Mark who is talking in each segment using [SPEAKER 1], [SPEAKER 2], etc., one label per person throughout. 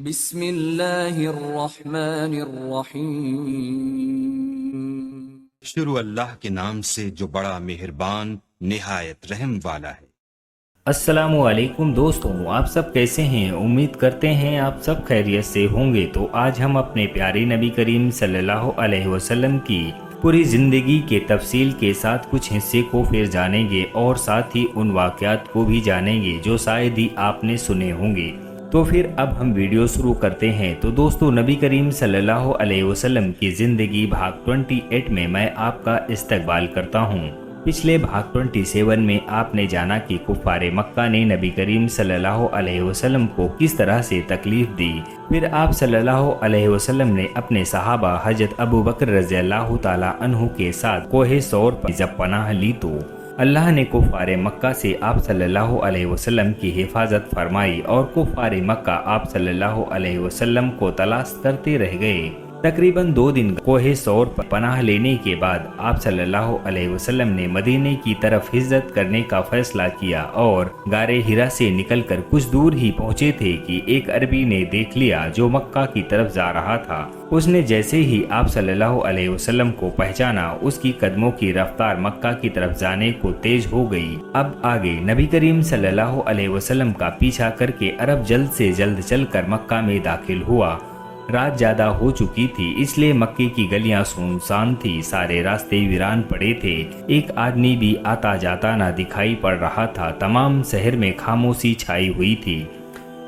[SPEAKER 1] بسم اللہ الرحمن الرحیم۔
[SPEAKER 2] شروع اللہ کے نام سے جو بڑا مہربان نہایت رحم والا ہے۔
[SPEAKER 3] السلام علیکم دوستوں، آپ سب کیسے ہیں؟ امید کرتے ہیں آپ سب خیریت سے ہوں گے۔ تو آج ہم اپنے پیارے نبی کریم صلی اللہ علیہ وسلم کی پوری زندگی کے تفصیل کے ساتھ کچھ حصے کو پھر جانیں گے اور ساتھ ہی ان واقعات کو بھی جانیں گے جو شاید ہی آپ نے سنے ہوں گے۔ تو پھر اب ہم ویڈیو شروع کرتے ہیں۔ تو دوستو، نبی کریم صلی اللہ علیہ وسلم کی زندگی بھاگ 28 میں میں آپ کا استقبال کرتا ہوں۔ پچھلے بھاگ 27 میں آپ نے جانا کہ کفار مکہ نے نبی کریم صلی اللہ علیہ وسلم کو کس طرح سے تکلیف دی۔ پھر آپ صلی اللہ علیہ وسلم نے اپنے صحابہ حضرت ابو بکر رضی اللہ تعالی عنہ کے ساتھ کوہ ثور پر جب پناہ لی تو اللہ نے کفار مکہ سے آپ صلی اللہ علیہ وسلم کی حفاظت فرمائی اور کفار مکہ آپ صلی اللہ علیہ وسلم کو تلاش کرتے رہ گئے۔ تقریباً 2 دن کوہ ثور پر پناہ لینے کے بعد آپ صلی اللہ علیہ وسلم نے مدینے کی طرف ہجرت کرنے کا فیصلہ کیا اور غار حرا سے نکل کر کچھ دور ہی پہنچے تھے کہ ایک عربی نے دیکھ لیا جو مکہ کی طرف جا رہا تھا۔ اس نے جیسے ہی آپ صلی اللہ علیہ وسلم کو پہچانا، اس کی قدموں کی رفتار مکہ کی طرف جانے کو تیز ہو گئی۔ اب آگے نبی کریم صلی اللہ علیہ وسلم کا پیچھا کر کے عرب جلد سے جلد چل کر مکہ میں داخل ہوا۔ رات زیادہ ہو چکی تھی، اس لیے مکے کی گلیاں سنسان تھی، سارے راستے ویران پڑے تھے، ایک آدمی بھی آتا جاتا نہ دکھائی پڑ رہا تھا۔ تمام شہر میں خاموشی چھائی ہوئی تھی۔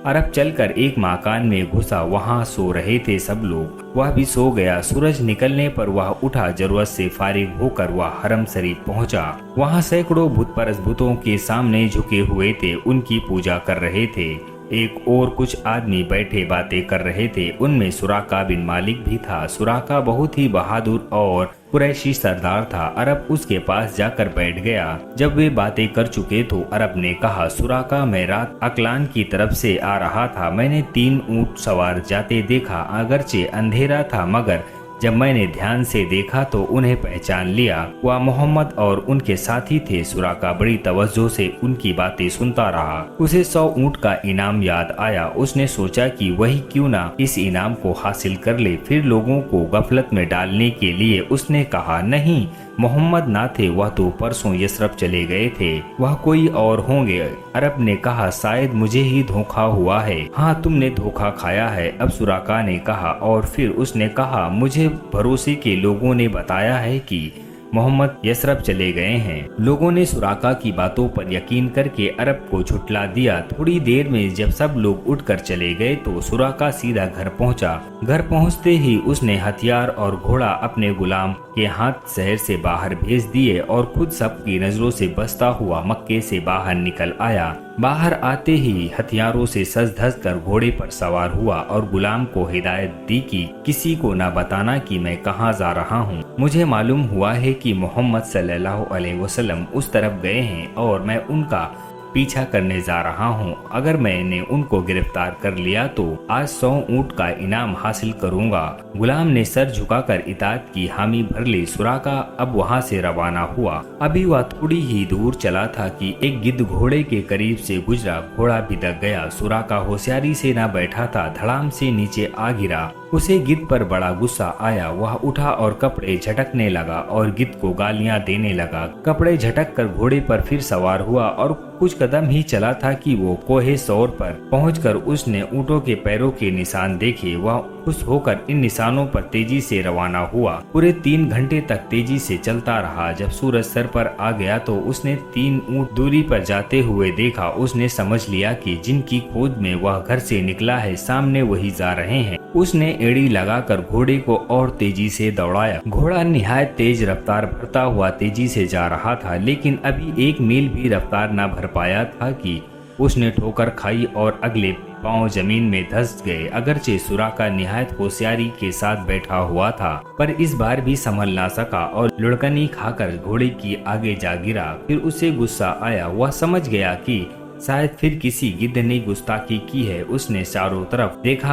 [SPEAKER 3] عرب چل کر ایک مکان میں گھسا، وہاں سو رہے تھے سب لوگ، وہ بھی سو گیا۔ سورج نکلنے پر وہ اٹھا، ضرورت سے فارغ ہو کر وہ حرم شریف پہنچا۔ وہاں سینکڑوں بت پرست بتوں کے سامنے جھکے ہوئے تھے، ان کی پوجا کر رہے تھے۔ ایک اور کچھ آدمی بیٹھے باتیں کر رہے تھے، ان میں سراقہ بن مالک بھی تھا۔ سراقہ بہت ہی بہادر اور قریشی سردار تھا۔ عرب اس کے پاس جا کر بیٹھ گیا۔ جب وہ باتیں کر چکے تو عرب نے کہا، سراقہ، میں رات اکلان کی طرف سے آ رہا تھا، میں نے 3 اونٹ سوار جاتے دیکھا، اگرچہ اندھیرا تھا مگر جب میں نے دھیان سے دیکھا تو انہیں پہچان لیا، وہ محمد اور ان کے ساتھی تھے۔ سراقہ بڑی توجہ سے ان کی باتیں سنتا رہا۔ اسے 100 اونٹ کا انعام یاد آیا۔ اس نے سوچا کہ وہی کیوں نہ اس انعام کو حاصل کر لے۔ پھر لوگوں کو غفلت میں ڈالنے کے لیے اس نے کہا، نہیں، محمد نہ تھے، وہ تو پرسوں یثرب چلے گئے تھے، وہ کوئی اور ہوں گے۔ عرب نے کہا، شاید مجھے ہی دھوکا ہوا ہے۔ ہاں، تم نے دھوکا کھایا ہے، اب سراقہ نے کہا، اور پھر اس نے کہا، مجھے بھروسے کے لوگوں نے بتایا ہے کہ محمد یثرب چلے گئے ہیں۔ لوگوں نے سراقہ کی باتوں پر یقین کر کے عرب کو جھٹلا دیا۔ تھوڑی دیر میں جب سب لوگ اٹھ کر چلے گئے تو سراقہ سیدھا گھر پہنچا۔ گھر پہنچتے ہی اس نے ہتھیار اور گھوڑا اپنے غلام کے ہاتھ شہر سے باہر بھیج دیے اور خود سب کی نظروں سے بچتا ہوا مکے سے باہر نکل آیا۔ باہر آتے ہی ہتھیاروں سے سج دھج کر گھوڑے پر سوار ہوا اور غلام کو ہدایت دی کہ کسی کو نہ بتانا کہ میں کہاں جا رہا ہوں۔ مجھے معلوم ہوا ہے کہ محمد صلی اللہ علیہ وسلم اس طرف گئے ہیں اور میں ان کا پیچھا کرنے جا رہا ہوں۔ اگر میں نے ان کو گرفتار کر لیا تو آج 100 اونٹ کا انعام حاصل کروں گا۔ غلام نے سر جھکا کر اطاعت کی حامی بھر لی۔ سراقہ اب وہاں سے روانہ ہوا۔ ابھی وہ تھوڑی ہی دور چلا تھا کہ ایک گدھ گھوڑے کے قریب سے گزرا، گھوڑا بھدک گیا۔ سراقہ ہوشیاری سے نہ بیٹھا تھا، دھڑام سے نیچے آ گرا۔ اسے گدھ پر بڑا غصہ آیا، وہ اٹھا اور کپڑے جھٹکنے لگا اور گدھ کو گالیاں دینے لگا۔ کپڑے جھٹک کر گھوڑے پر پھر سوار ہوا اور کچھ قدم ہی چلا تھا کہ وہ کوہ ثور پر پہنچ کر اس نے اونٹوں کے پیروں کے نشان دیکھے۔ وہ خوش ہو کر ان نشانوں پر تیزی سے روانہ ہوا۔ پورے 3 گھنٹے تک تیزی سے چلتا رہا۔ جب سورج سر پر آ گیا تو اس نے 3 اونٹ دوری پر جاتے ہوئے دیکھا۔ اس نے سمجھ لیا کہ جن کی کھوج میں وہ گھر سے نکلا ہے سامنے وہی جا رہے ہیں۔ اس نے ایڑی لگا کر گھوڑے کو اور تیزی سے دوڑایا۔ گھوڑا نہایت تیز رفتار بھرتا ہوا تیزی سے جا رہا تھا، لیکن ابھی 1 میل بھی رفتار نہ بھر پایا تھا کہ اس نے ٹھوکر کھائی اور اگلے پاؤں زمین میں دھس گئے۔ اگرچہ سراقہ نہایت ہوشیاری کے ساتھ بیٹھا ہوا تھا، پر اس بار بھی سنبھل نہ سکا اور لڑکنی کھا کر گھوڑے کی آگے جا گرا۔ پھر اسے غصہ آیا، وہ سمجھ گیا کہ شاید پھر کسی گدھ نے گستاخی کی ہے۔ اس نے چاروں طرف دیکھا